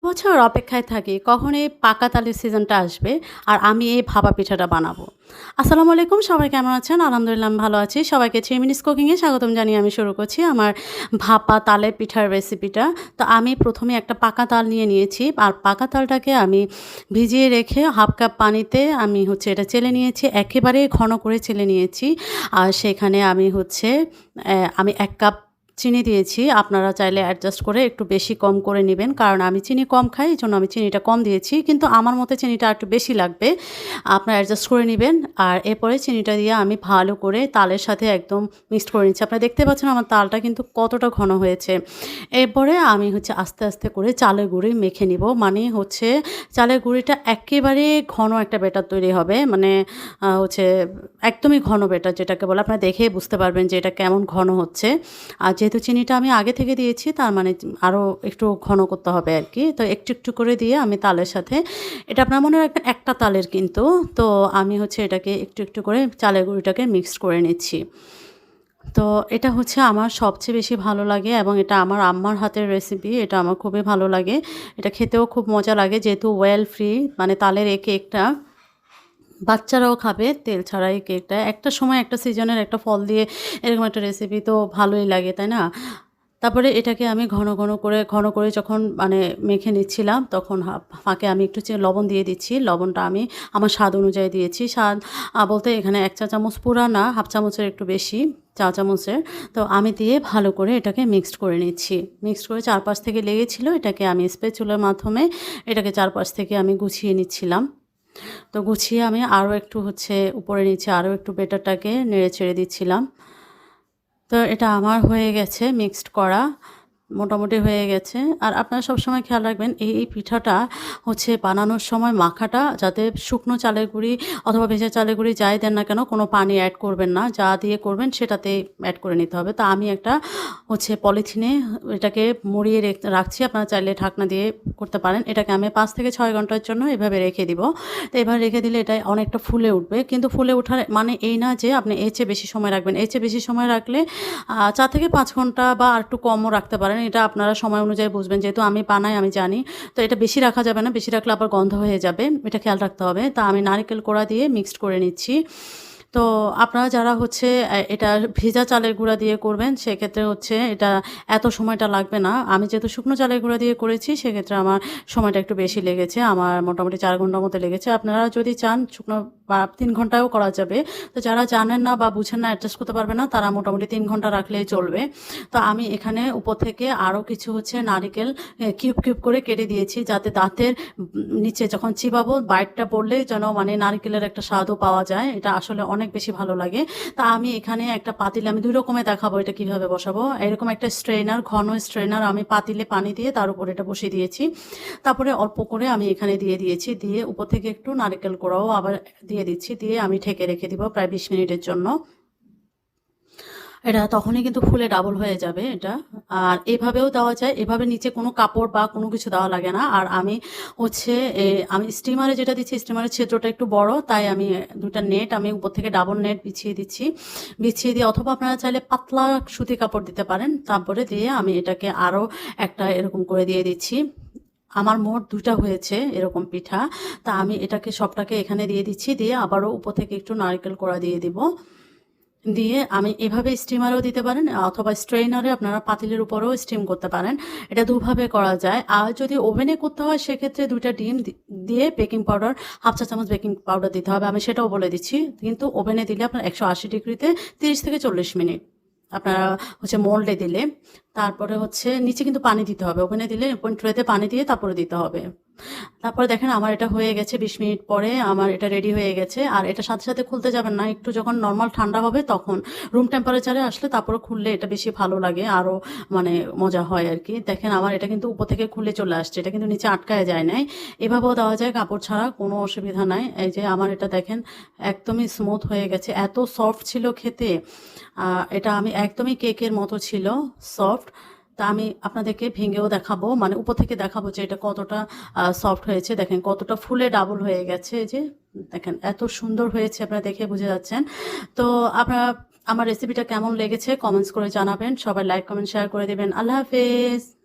বছর অপেক্ষায় থাকি কখন এই পাকা তালের সিজনটা আসবে আর আমি এই ভাপা পিঠাটা বানাবো। আসসালামু আলাইকুম, সবাই কেমন আছেন? আলহামদুলিল্লাহ আমি ভালো আছি। সবাইকে 3 মিনিটস কুকিংয়ে স্বাগতম জানিয়ে আমি শুরু করছি আমার ভাপা তালের পিঠার রেসিপিটা। তো আমি প্রথমে একটা পাকা তাল নিয়ে নিয়েছি আর পাকা তালটাকে আমি ভিজিয়ে রেখে হাফ কাপ পানিতে আমি এটা চেলে নিয়েছি, একেবারে ঘন করে চেলে নিয়েছি। আর সেখানে আমি 1 কাপ চিনি দিয়েছি। আপনারা চাইলে অ্যাডজাস্ট করে একটু বেশি কম করে নিবেন। কারণ আমি চিনি কম খাই, এজন্য আমি চিনিটা কম দিয়েছি। কিন্তু আমার মতে চিনিটা আরেকটু বেশি লাগবে। আপনারা অ্যাডজাস্ট করে নিবেন। আর এরপরে চিনিটা দিয়ে আমি ভালো করে তালের সাথে একদম মিক্সড করে নিচ্ছি। আপনারা দেখতে পাচ্ছেন আমার তালটা কিন্তু কতটা ঘন হয়েছে। এরপরে আমি আস্তে, আস্তে করে চালের গুঁড়ি মেখে নিব। চালের গুঁড়িটা একেবারে ঘন একটা ব্যাটার তৈরি হবে। মানে একদমই ঘন ব্যাটার যেটাকে বলে। আপনারা দেখেই বুঝতে পারবেন যে এটা কেমন ঘন হচ্ছে। আর যেহেতু চিনিটা আমি আগে থেকে দিয়েছি তার মানে আরও একটু ঘন করতে হবে আর কি। তো একটু, একটু করে দিয়ে আমি তালের সাথে এটা আপনার মনে রাখবেন একটা তালের কিন্তু। তো আমি এটাকে একটু, একটু করে চালের গুঁড়িটাকে মিক্সড করে নিচ্ছি। তো এটা আমার সবচেয়ে বেশি ভালো লাগে এবং এটা আমার আম্মার হাতের রেসিপি। এটা আমার খুবই ভালো লাগে। এটা খেতেও খুব মজা লাগে যেহেতু অয়েল ফ্রি, মানে তালের এই কেকটা বাচ্চারাও খাবে তেল ছাড়া এই কেকটা। একটা সময় একটা সিজনের একটা ফল দিয়ে এরকম একটা রেসিপি তো ভালোই লাগে, তাই না? তারপরে এটাকে আমি ঘন করে যখন মানে মেখে নিচ্ছিলাম তখন ফাঁকে আমি একটু লবণ দিয়ে দিচ্ছি। লবণটা আমি আমার স্বাদ অনুযায়ী দিয়েছি। স্বাদ বলতে এখানে 1 চা চামচ পুরা না, হাফ চামচের একটু বেশি, চা চামচের। তো আমি দিয়ে ভালো করে এটাকে মিক্সড করে নিচ্ছি। মিক্সড করে চারপাশ থেকে লেগেছিল, এটাকে আমি স্প্যাচুলার মাধ্যমে এটাকে চারপাশ থেকে আমি গুছিয়ে নিচ্ছিলাম। তো গুছিয়ে আমি আরও একটু উপরে নিচে আরও একটু বেটারটাকে নেড়ে ছেড়ে দিচ্ছিলাম। তো এটা আমার হয়ে গেছে মিক্সড করা, মোটামুটি হয়ে গেছে। আর আপনারা সবসময় খেয়াল রাখবেন এই পিঠাটা বানানোর সময় মাখাটা যাতে শুকনো চালের গুঁড়ি অথবা ভেজা চালের গুঁড়ি যাই দেন না কেন কোনো পানি অ্যাড করবেন না, যা দিয়ে করবেন সেটাতেই অ্যাড করে নিতে হবে। তো আমি একটা পলিথিনে এটাকে মুড়িয়ে রাখছি। আপনারা চাইলে ঢাকনা দিয়ে করতে পারেন। এটাকে আমি 5 থেকে 6 ঘন্টার জন্য এভাবে রেখে দিব। তো এভাবে রেখে দিলে এটা অনেকটা ফুলে উঠবে। কিন্তু ফুলে ওঠার মানে এই না যে আপনি এর চেয়ে বেশি সময় রাখবেন। এর চেয়ে বেশি সময় রাখলে 4 থেকে 5 ঘন্টা বা আর একটু কমও রাখতে পারেন। এটা আপনারা সময় অনুযায়ী বুঝবেন। যেহেতু আমি বানাই আমি জানি। তো এটা বেশি রাখা যাবে না, বেশি রাখলে আবার গন্ধ হয়ে যাবে। এটা খেয়াল রাখতে হবে। তা আমি নারকেল কোড়া দিয়ে মিক্সড করে নিচ্ছি। তো আপনারা যারা এটা ভেজা চালের গুঁড়া দিয়ে করবেন সেক্ষেত্রে এটা এত সময়টা লাগবে না। আমি যেহেতু শুকনো চালের গুঁড়া দিয়ে করেছি সেক্ষেত্রে আমার সময়টা একটু বেশি লেগেছে। আমার মোটামুটি 4 ঘন্টার মতো লেগেছে। আপনারা যদি চান শুকনো বা 3 ঘন্টায়ও করা যাবে। তো যারা জানেন না বা বুঝেন না, অ্যাডজাস্ট করতে পারবে না, তারা মোটামুটি 3 ঘন্টা রাখলেই চলবে। তো আমি এখানে উপর থেকে আরও কিছু নারিকেল কিউব কিউব করে কেটে দিয়েছি যাতে দাঁতের নিচে যখন চিবাবো বাইটটা পড়লে যেন মানে নারিকেলের একটা স্বাদও পাওয়া যায়। এটা আসলে অনেক বেশি ভালো লাগে। তা আমি এখানে একটা পাতিলে আমি 2 রকমের দেখাবো এটা কিভাবে বসাবো। এরকম একটা স্ট্রেনার, ঘন স্ট্রেনার আমি পাতিলে পানি দিয়ে তার উপর এটা বসিয়ে দিয়েছি। তারপরে অল্প করে আমি এখানে দিয়ে দিয়েছি। দিয়ে উপর থেকে একটু নারিকেল কোড়াও আবার দিয়ে দিচ্ছি। দিয়ে আমি ঢেকে রেখে দিব প্রায় 20 মিনিটের জন্য। এটা তখনই কিন্তু ফুলে ডাবল হয়ে যাবে এটা। আর এভাবেও দেওয়া যায়। এভাবে নিচে কোনো কাপড় বা কোনো কিছু দেওয়া লাগে না। আর আমি আমি স্টিমারে যেটা দিচ্ছি, স্টিমারের ছিদ্রটা একটু বড়, তাই আমি 2টা নেট আমি উপর থেকে ডাবল নেট বিছিয়ে দিচ্ছি। বিছিয়ে দিয়ে অথবা আপনারা চাইলে পাতলা সুতি কাপড় দিতে পারেন। তারপরে দিয়ে আমি এটাকে আরও একটা এরকম করে দিয়ে দিচ্ছি। আমার মোট 2টা হয়েছে এরকম পিঠা। তা আমি এটাকে সবটাকে এখানে দিয়ে দিচ্ছি। দিয়ে আবারও উপর থেকে একটু নারকেল কোড়া দিয়ে দিব। দিয়ে আমি এভাবে স্টিমারেও দিতে পারেন অথবা স্ট্রেইনারে আপনারা পাতিলের উপরেও স্টিম করতে পারেন। এটা দুভাবে করা যায়। আর যদি ওভেনে করতে হয় সেক্ষেত্রে 2টা ডিম দিয়ে বেকিং পাউডার, হাফ চা চামচ বেকিং পাউডার দিতে হবে। আমি সেটাও বলে দিচ্ছি। কিন্তু ওভেনে দিলে আপনার 180 ডিগ্রিতে 30 থেকে 40 মিনিট আপনারা মোল্ডে দিলে। তারপরে নিচে কিন্তু পানি দিতে হবে। ওভেনে দিলে ওপেন ট্রেতে পানি দিয়ে তারপরে দিতে হবে। তারপরে দেখেন আমার এটা হয়ে গেছে। 20 মিনিট পরে আমার এটা রেডি হয়ে গেছে। আর এটা সাথে সাথে খুলতে যাবেন না, একটু যখন নর্মাল ঠান্ডা হবে তখন রুম টেম্পারেচারে আসলে তারপরে খুললে এটা বেশি ভালো লাগে, আরও মানে মজা হয় আর কি। দেখেন আমার এটা কিন্তু উপর থেকে খুলে চলে আসছে, এটা কিন্তু নিচে আটকায় যায় নাই। এভাবেও দেওয়া যায় কাপড় ছাড়া, কোনো অসুবিধা নাই। এই যে আমার এটা দেখেন একদমই স্মুথ হয়ে গেছে, এত সফট ছিল খেতে। এটা আমি একদমই কেকের মতো ছিল, সফট। তা আমি আপনাদেরকে ভেঙেও দেখাবো, মানে উপর থেকে দেখাবো যে এটা কতটা সফট হয়েছে। দেখেন কতটা ফুলে ডাবল হয়ে গেছে। এই যে দেখেন এত সুন্দর হয়েছে, আপনারা দেখে বুঝে যাচ্ছেন। তো আপনারা আমার রেসিপিটা কেমন লেগেছে কমেন্টস করে জানাবেন। সবাই লাইক কমেন্ট শেয়ার করে দেবেন। আল্লাহ হাফেজ।